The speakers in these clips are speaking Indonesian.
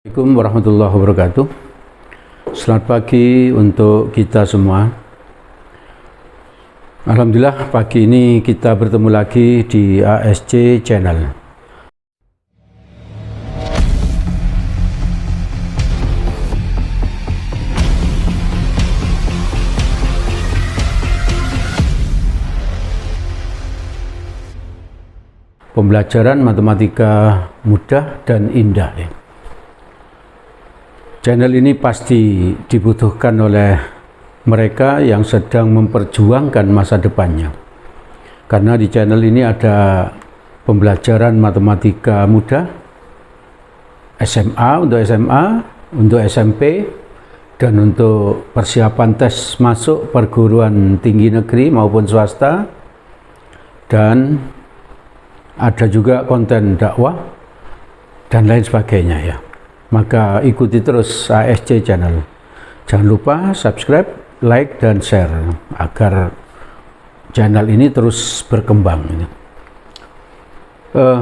Assalamualaikum warahmatullahi wabarakatuh. Selamat pagi untuk kita semua. Alhamdulillah pagi ini kita bertemu lagi di ASC Channel. Pembelajaran matematika mudah dan indah ya. Channel ini pasti dibutuhkan oleh mereka yang sedang memperjuangkan masa depannya. Karena di channel ini ada pembelajaran matematika mudah, SMA untuk SMA, untuk SMP, dan untuk persiapan tes masuk perguruan tinggi negeri maupun swasta, dan ada juga konten dakwah dan lain sebagainya ya. Maka ikuti terus ASC Channel. Jangan lupa subscribe, like, dan share agar channel ini terus berkembang.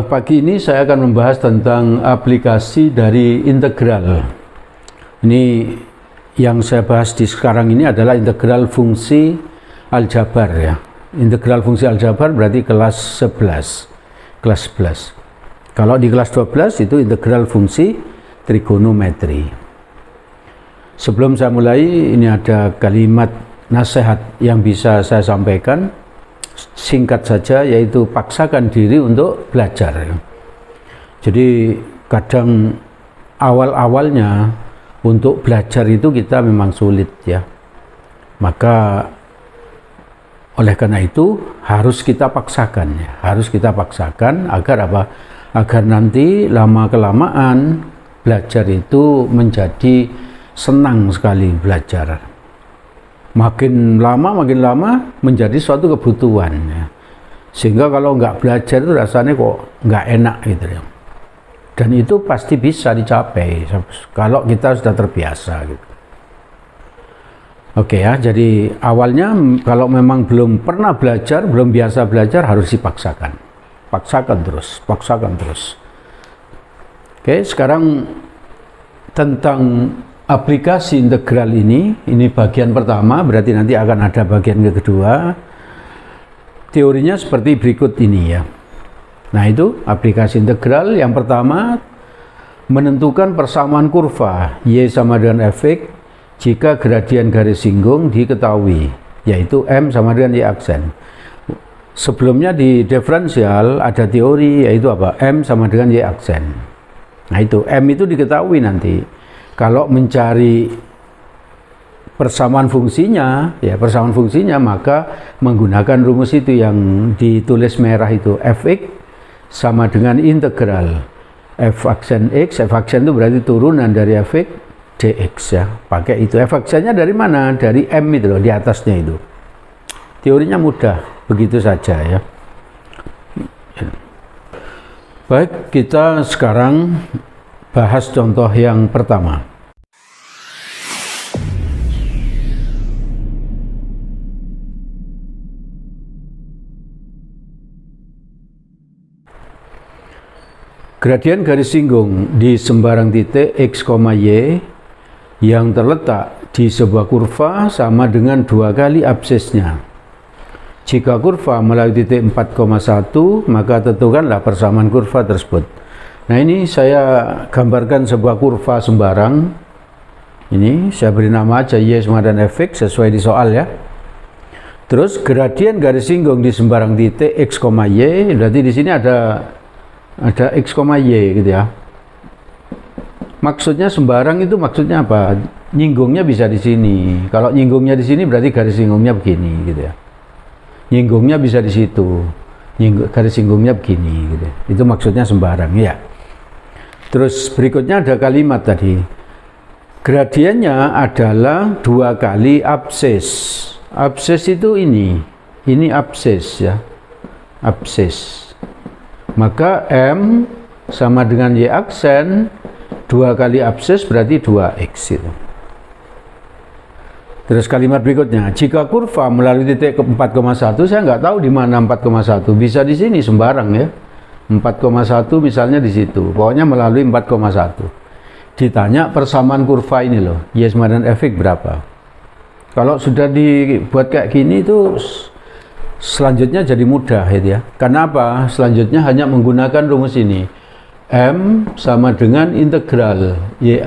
Pagi ini saya akan membahas tentang aplikasi dari integral. Ini yang saya bahas di sekarang ini adalah integral fungsi aljabar ya. Integral fungsi aljabar berarti kelas 11. Kelas 11. Kalau di kelas 12 itu integral fungsi trigonometri. Sebelum saya mulai, ini ada kalimat nasihat yang bisa saya sampaikan. Singkat saja, yaitu paksakan diri untuk belajar. Jadi kadang awal-awalnya untuk belajar itu kita memang sulit ya. Maka oleh karena itu harus kita paksakan ya. Harus kita paksakan agar apa? Agar nanti lama-kelamaan belajar itu menjadi senang sekali belajar. Makin lama menjadi suatu kebutuhan ya. Sehingga kalau nggak belajar itu rasanya kok nggak enak gitu ya. Dan itu pasti bisa dicapai kalau kita sudah terbiasa gitu. Oke ya, jadi awalnya kalau memang belum pernah belajar, belum biasa belajar, harus dipaksakan. Paksakan terus. Oke, sekarang tentang aplikasi integral ini bagian pertama, berarti nanti akan ada bagian kedua. Teorinya seperti berikut ini ya. Nah itu aplikasi integral yang pertama, menentukan persamaan kurva Y sama dengan Fx jika gradien garis singgung diketahui, yaitu M sama dengan Y aksen. Sebelumnya di diferensial ada teori, yaitu apa? M sama dengan Y aksen. Nah itu M itu diketahui nanti. Kalau mencari persamaan fungsinya, ya persamaan fungsinya, maka menggunakan rumus itu yang ditulis merah itu, Fx sama dengan integral F aksen X. F aksen itu berarti turunan dari Fx dx ya. Pakai itu. F aksennya dari mana? Dari M itu loh, di atasnya itu. Teorinya mudah, begitu saja ya. Baik, kita sekarang bahas contoh yang pertama. Gradien garis singgung di sembarang titik x, y yang terletak di sebuah kurva sama dengan 2 kali absisnya. Jika kurva melalui titik 4,1, maka tentukanlah persamaan kurva tersebut. Nah ini saya gambarkan sebuah kurva sembarang. Ini saya beri nama aja Y sama dengan Fx sesuai di soal ya. Terus gradien garis singgung di sembarang titik x, y, berarti di sini ada x, y gitu ya. Maksudnya sembarang itu maksudnya apa? Nyinggungnya bisa di sini. Kalau nyinggungnya di sini berarti garis singgungnya begini gitu ya. Nyinggungnya bisa di situ, garis singgungnya begini gitu. Itu maksudnya sembarang ya. Terus berikutnya ada kalimat tadi, gradiennya adalah 2 kali absis. Absis itu ini absis ya, absis. Maka M sama dengan Y aksen, 2 kali absis berarti 2x itu. Terus kalimat berikutnya, jika kurva melalui titik ke 4,1, saya nggak tahu di mana 4,1, bisa di sini sembarang ya. 4,1 misalnya di situ, pokoknya melalui 4,1. ditanya persamaan kurva ini loh, Y sama dengan Fx berapa. Kalau sudah dibuat kayak gini itu selanjutnya jadi mudah ya. Kenapa? Selanjutnya hanya menggunakan rumus ini. M sama dengan integral Y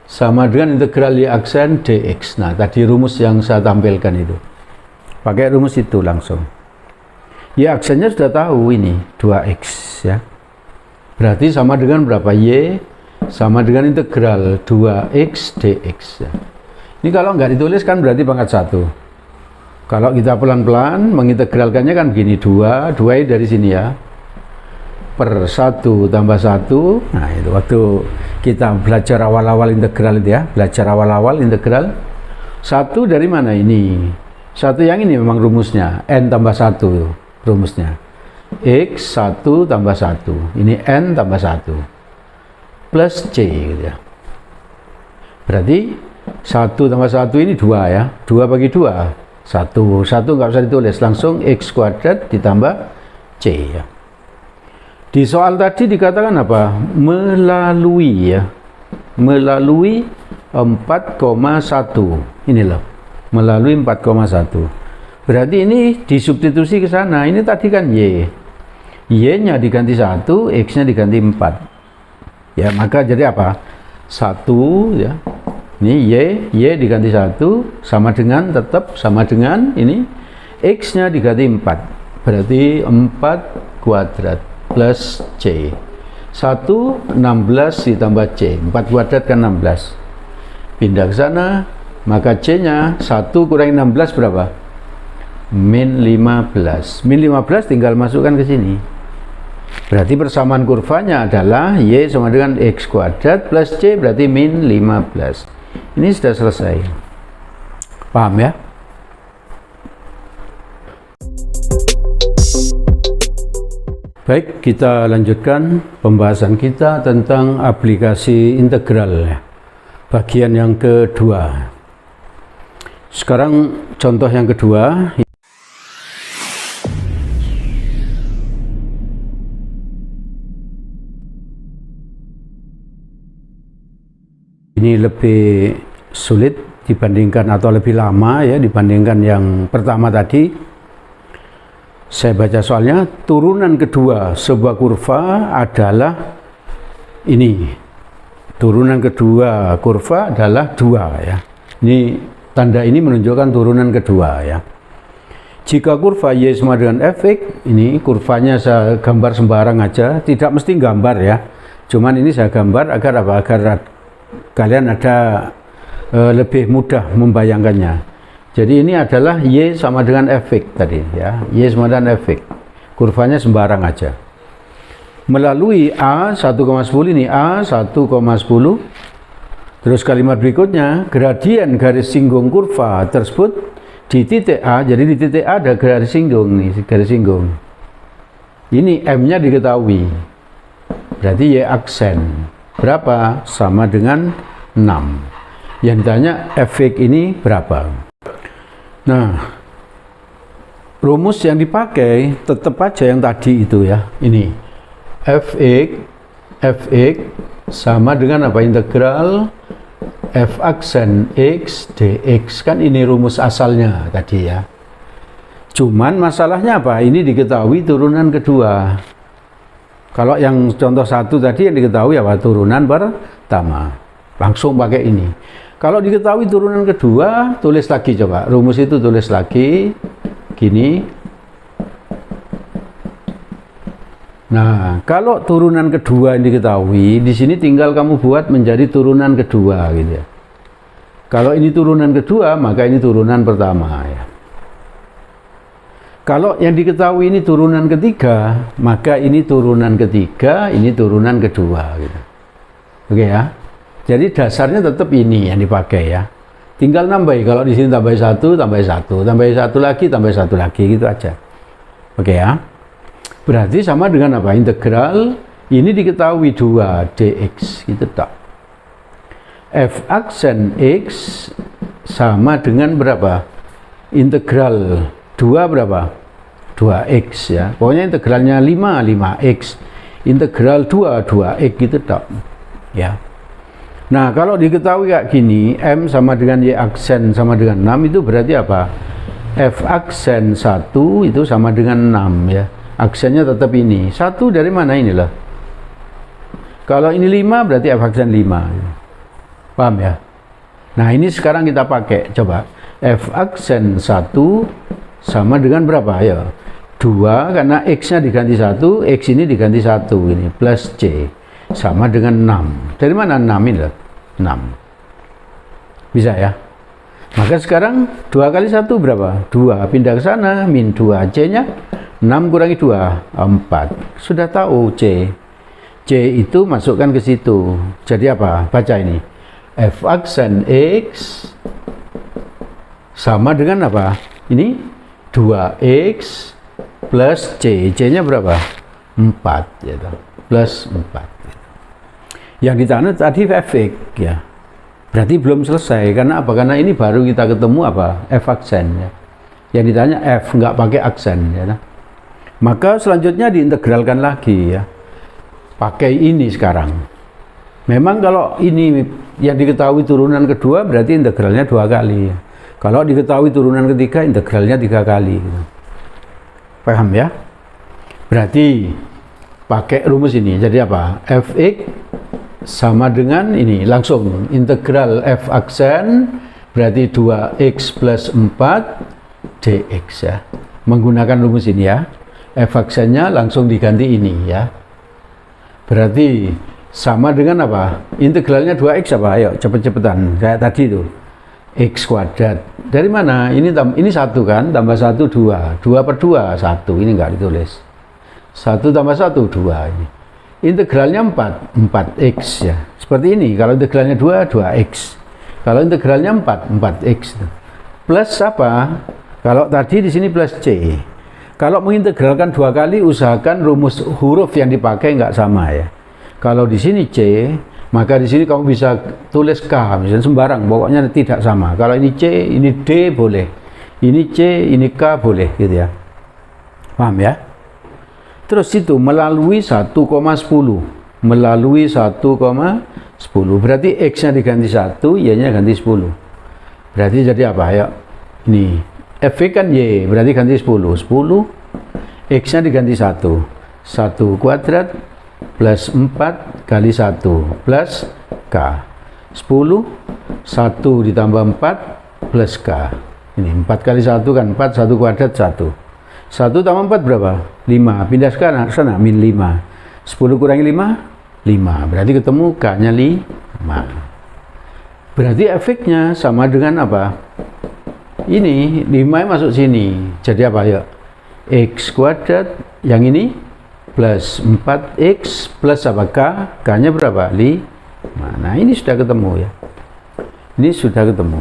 sama dengan integral Y aksen dx. Nah, tadi rumus yang saya tampilkan itu. Pakai rumus itu langsung. Y aksennya sudah tahu ini 2x ya. Berarti sama dengan berapa? Y sama dengan integral 2x dx ya. Ini kalau nggak ditulis kan berarti pangkat 1. Kalau kita pelan-pelan mengintegralkannya kan begini, 2 dari sini ya, per 1 tambah 1. Nah itu waktu kita belajar awal-awal integral itu ya, belajar awal-awal integral. 1 dari mana ini? 1 yang ini memang rumusnya, n tambah 1 rumusnya. X 1 tambah 1, ini n tambah 1 plus C gitu ya. Berarti 1 tambah 1 ini 2 ya, 2 bagi 2 1 nggak usah ditulis, langsung X kuadrat ditambah C ya. Di soal tadi dikatakan apa? Melalui ya, melalui 4,1 ini loh, melalui 4,1. Berarti ini disubstitusi ke sana. Ini tadi kan Y-nya diganti 1, X-nya diganti 4. Ya, maka jadi apa? 1 ya. Ini Y diganti 1 sama dengan, tetap sama dengan ini X-nya diganti 4. Berarti 4 kuadrat plus C. 1 16 ditambah C. 4 kuadrat kan 16. Pindah ke sana, maka C-nya 1 kurangi 16 berapa? Min 15. Min 15 tinggal masukkan ke sini. Berarti persamaan kurvanya adalah Y sama dengan X kuadrat plus C, berarti min 15. Ini sudah selesai. Paham ya? Baik, kita lanjutkan pembahasan kita tentang aplikasi integral, bagian yang kedua. Sekarang contoh yang kedua. Ini lebih sulit dibandingkan atau lebih lama ya dibandingkan yang pertama tadi. Saya baca soalnya, turunan kedua sebuah kurva adalah ini. Turunan kedua kurva adalah 2 ya. Ini tanda ini menunjukkan turunan kedua ya. Jika kurva Y sama dengan Fx, ini kurvanya saya gambar sembarang aja, tidak mesti gambar ya. Cuman ini saya gambar agar apa? Agar kalian ada lebih mudah membayangkannya. Jadi ini adalah Y sama dengan Fx tadi ya, Y sama dengan Fx. Kurvanya sembarang aja. Melalui A 1,10 ini A 1,10. Terus kalimat berikutnya, gradien garis singgung kurva tersebut di titik A. Jadi di titik A ada garis singgung nih, garis singgung. Ini M-nya diketahui. Berarti Y aksen berapa? Sama dengan 6. Yang ditanya Fx ini berapa? Nah, rumus yang dipakai tetap aja yang tadi itu ya. Ini Fx sama dengan apa? Integral f aksen x dx. Kan ini rumus asalnya tadi ya. Cuman masalahnya apa? Ini diketahui turunan kedua. Kalau yang contoh 1 tadi yang diketahui apa? Turunan pertama. Langsung pakai ini. Kalau diketahui turunan kedua, tulis lagi coba. Rumus itu tulis lagi. Gini. Nah, kalau turunan kedua yang diketahui, di sini tinggal kamu buat menjadi turunan kedua gitu ya. Kalau ini turunan kedua, maka ini turunan pertama ya. Kalau yang diketahui ini turunan ketiga, maka ini turunan ketiga, ini turunan kedua gitu. Oke ya. Jadi dasarnya tetap ini yang dipakai ya. Tinggal nambah. Kalau di sini tambah 1, tambah 1, tambah 1 lagi, tambah 1 lagi gitu aja. Oke ya. Berarti sama dengan apa? Integral ini diketahui 2 dx gitu tak. F aksen x sama dengan berapa? Integral 2 berapa? 2x ya. Pokoknya integralnya 5x. integral 2x gitu tok. Ya. Nah, kalau diketahui kayak gini, M sama dengan Y aksen sama dengan 6 itu berarti apa? F aksen 1 itu sama dengan 6 ya. Aksennya tetap ini. 1 dari mana ini lah? Kalau ini 5 berarti F aksen 5. Paham ya? Nah, ini sekarang kita pakai. Coba. F aksen 1 sama dengan berapa? Ya. 2 karena X-nya diganti 1, X ini diganti 1 ini plus C sama dengan 6. Dari mana 6 ini lah? 6. Bisa ya? Maka sekarang 2 kali 1 berapa? 2. Pindah ke sana, min 2. C-nya 6 kurangi 2, 4. Sudah tahu C. C itu masukkan ke situ. Jadi apa? Baca ini. F aksen X sama dengan apa? Ini 2X plus C. C-nya berapa? 4. Gitu. Plus 4. Yang ditanya tadi Fx ya. Berarti belum selesai. Karena apa? Karena ini baru kita ketemu apa? F aksen ya. Yang ditanya F, nggak pakai aksen ya. Maka selanjutnya diintegralkan lagi ya. Pakai ini sekarang. Memang kalau ini yang diketahui turunan kedua berarti integralnya 2 kali. Kalau diketahui turunan ketiga integralnya 3 kali. Paham ya? Berarti pakai rumus ini. Jadi apa? Fx sama dengan ini. Langsung integral f aksen berarti 2x plus 4 dx ya. Menggunakan rumus ini ya. F aksennya langsung diganti ini ya. Berarti sama dengan apa? Integralnya 2x apa? Ayo cepet-cepetan. Kayak tadi tuh. X kuadrat. Dari mana? Ini 1 kan? Tambah 1 2. 2 per 2 1. Ini enggak ditulis. 1 tambah 1 2 ini. Integralnya 4 4x ya. Seperti ini. Kalau integralnya 2 2x. Kalau integralnya 4 4x. Plus apa? Kalau tadi di sini plus c. Kalau mengintegralkan 2 kali usahakan rumus huruf yang dipakai enggak sama ya. Kalau di sini C, maka di sini kamu bisa tulis K, misalnya sembarang, pokoknya tidak sama. Kalau ini C, ini D boleh. Ini C, ini K boleh, gitu ya. Paham ya? Terus itu melalui 1,10. Melalui 1,10. Berarti X-nya diganti 1, Y-nya ganti 10. Berarti jadi apa? Ya, ini F kan Y, berarti ganti 10. 10, X-nya diganti 1. 1 kuadrat plus 4 kali 1 plus K. 10 1 ditambah 4 plus K. Ini 4 kali 1 kan 4, 1 kuadrat 1. 1 tambah 4 berapa? 5. Pindah sekarang sana min 5. 10 kurangi 5 5. Berarti ketemu K-nya 5. Berarti efeknya sama dengan apa? Ini 5 masuk sini. Jadi apa ya? X kuadrat yang ini plus 4x plus apa? K. K-nya berapa? 5. Nah, ini sudah ketemu ya. Ini sudah ketemu.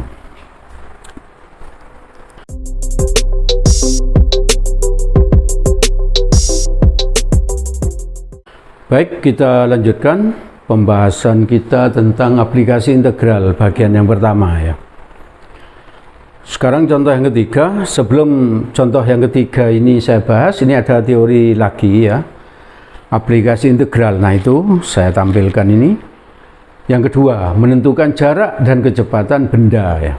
Baik, kita lanjutkan pembahasan kita tentang aplikasi integral bagian yang pertama ya. Sekarang contoh yang ketiga. Sebelum contoh yang ketiga ini saya bahas, ini ada teori lagi ya. Aplikasi integral. Nah, itu saya tampilkan ini. Yang kedua, menentukan jarak dan kecepatan benda ya.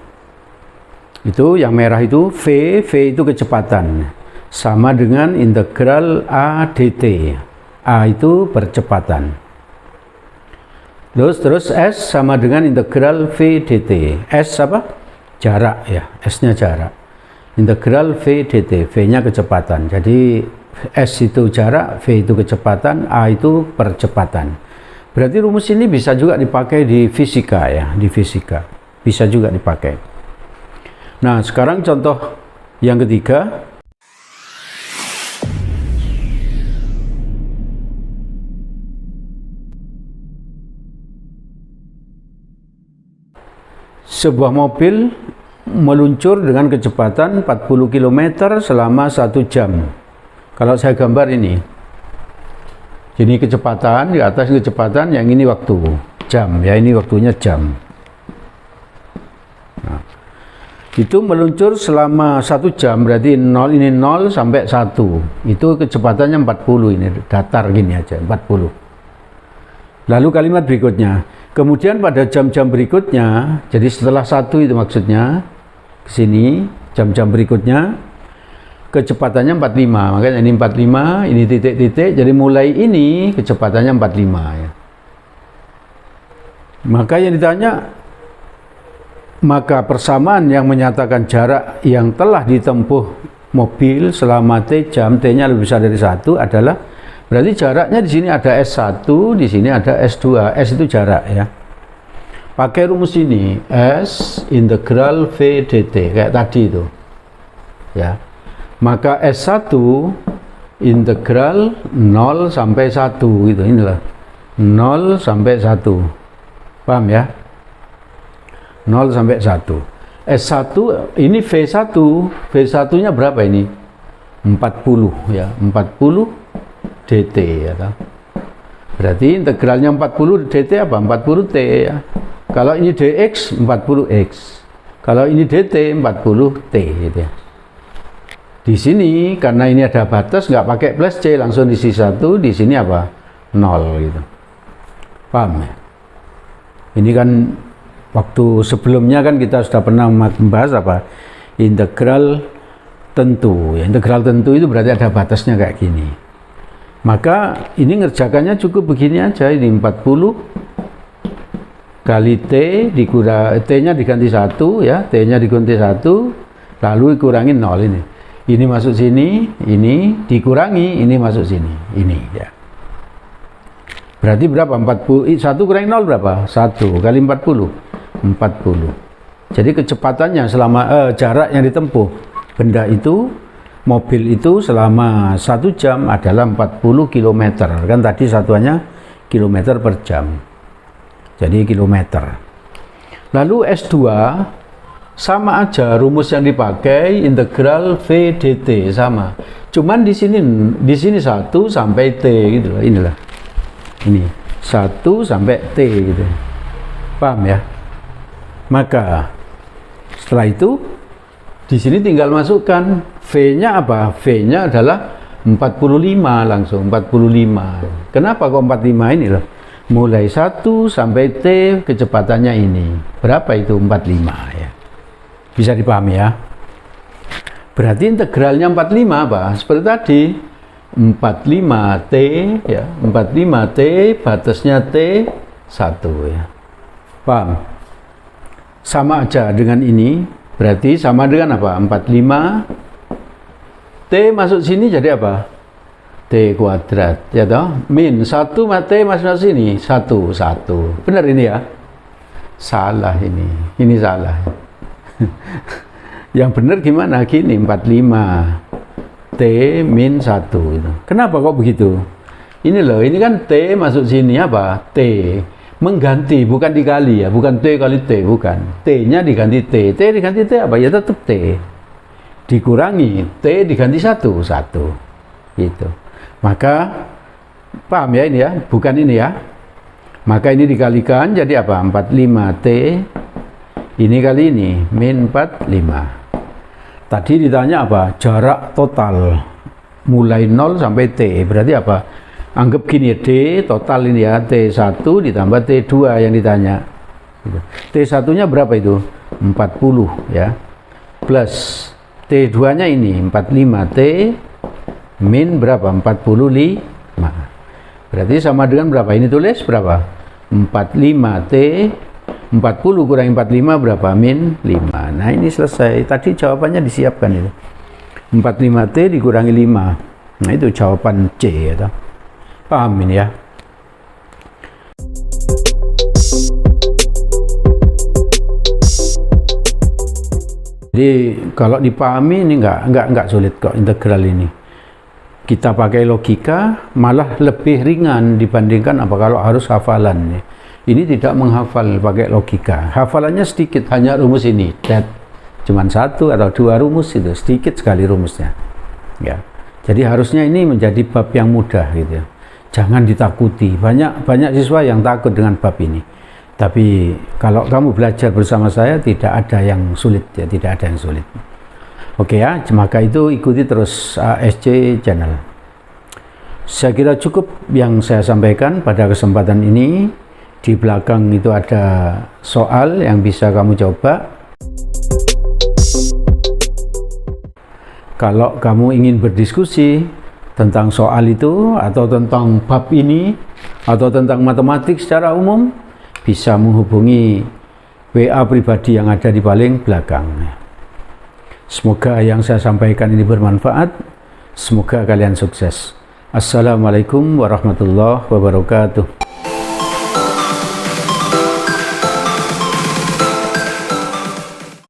Itu yang merah itu V itu kecepatan. Sama dengan integral A dt. A itu percepatan. Terus S sama dengan integral V dt. S apa? Jarak ya. S-nya jarak. Integral V dt. V-nya kecepatan. Jadi S itu jarak, V itu kecepatan, A itu percepatan. Berarti rumus ini bisa juga dipakai di fisika ya, di fisika. Bisa juga dipakai. Nah, sekarang contoh yang ketiga. Sebuah mobil meluncur dengan kecepatan 40 km selama 1 jam. Kalau saya gambar ini kecepatan, di atas kecepatan, yang ini waktu, jam ya, ini waktunya jam. Nah, itu meluncur selama 1 jam, berarti 0 ini 0 sampai 1 itu kecepatannya 40, ini datar gini aja 40. Lalu kalimat berikutnya, kemudian pada jam-jam berikutnya, jadi setelah 1 itu maksudnya ke sini jam-jam berikutnya kecepatannya 45, makanya ini 45, ini titik-titik, jadi mulai ini kecepatannya 45 ya. Maka yang ditanya, maka persamaan yang menyatakan jarak yang telah ditempuh mobil selama T jam, T-nya lebih besar dari 1 adalah, berarti jaraknya di sini ada S1, di sini ada S2. S itu jarak ya. Pakai rumus ini, S integral V dt, kayak tadi itu. Ya. Maka S1 integral 0 sampai 1 gitu, inilah. 0 sampai 1. Paham ya? 0 sampai 1. S1 ini V1. V1-nya berapa ini? 40 ya, 40 dt ya. Berarti integralnya 40 dt apa? 40 t ya. Kalau ini dx 40x. Kalau ini dt 40 t gitu ya. Di sini karena ini ada batas nggak pakai plus c, langsung diisi 1, di sini apa? 0 gitu. Paham ya? Ini kan waktu sebelumnya kan kita sudah pernah membahas apa? Integral tentu. Ya, integral tentu itu berarti ada batasnya kayak gini. Maka ini ngerjakannya cukup begini aja, ini 40 kali T dikurang, T-nya diganti 1 ya, T-nya diganti 1, lalu dikurangi 0 ini. Ini masuk sini, ini dikurangi, ini masuk sini, ini ya. Berarti berapa? 40, 1 kurangi 0 berapa? 1 kali 40. 40. Jadi kecepatannya selama jarak yang ditempuh benda itu, mobil itu selama 1 jam adalah 40 km. Kan tadi satuannya kilometer per jam. Jadi kilometer. Lalu S2 sama aja, rumus yang dipakai integral V dt sama. Cuman di sini 1 sampai T gitu loh, inilah. Ini 1 sampai T gitu. Paham ya? Maka setelah itu di sini tinggal masukkan V-nya apa? V-nya adalah 45 langsung 45. Kenapa kok 45 ini loh? Mulai 1 sampai T kecepatannya ini. Berapa itu 45 ya? Bisa dipahami ya? Berarti integralnya 45 apa? Seperti tadi 45T ya, 45T batasnya T 1 ya. Paham? Sama aja dengan ini, berarti sama dengan apa? 45 T masuk sini jadi apa? T kuadrat ya toh? Min 1 T masuk sini 1 1. Benar ini ya? Salah ini salah. Yang benar gimana? Gini 45 T min 1 itu. Kenapa kok begitu? Ini loh, ini kan T masuk sini apa? T mengganti, bukan dikali ya, bukan T kali T, bukan. T-nya diganti T. T diganti T apa? Ya tetap T. Dikurangi T diganti 1 gitu. Maka paham ya ini ya? Bukan ini ya. Maka ini dikalikan jadi apa? 45T ini kali ini min 45. Tadi ditanya apa? Jarak total mulai 0 sampai T. Berarti apa? Anggap gini ya, D total ini ya, T1 ditambah T2 yang ditanya. T1-nya berapa itu? 40 ya. Plus T2-nya ini 45T min berapa? 45. Berarti sama dengan berapa? Ini tulis berapa? 45T 40 kurangi 45 berapa? Min 5. Nah ini selesai. Tadi jawabannya disiapkan itu. 45T dikurangi 5. Nah itu jawaban C ya. Paham ini ya? Jadi kalau dipahami ini enggak sulit kok integral ini. Kita pakai logika malah lebih ringan dibandingkan apa kalau harus hafalan. Ini tidak menghafal pakai logika. Hafalannya sedikit, hanya rumus ini. Cuman 1 atau 2 rumus itu, sedikit sekali rumusnya. Ya. Jadi harusnya ini menjadi bab yang mudah gitu ya. Jangan ditakuti. Banyak siswa yang takut dengan bab ini. Tapi kalau kamu belajar bersama saya tidak ada yang sulit ya, tidak ada yang sulit. Oke ya, maka itu ikuti terus SC Channel. Saya kira cukup yang saya sampaikan pada kesempatan ini. Di belakang itu ada soal yang bisa kamu coba. Kalau kamu ingin berdiskusi tentang soal itu atau tentang bab ini atau tentang matematik secara umum, bisa menghubungi WA pribadi yang ada di paling belakang. Semoga yang saya sampaikan ini bermanfaat. Semoga kalian sukses. Assalamualaikum warahmatullahi wabarakatuh.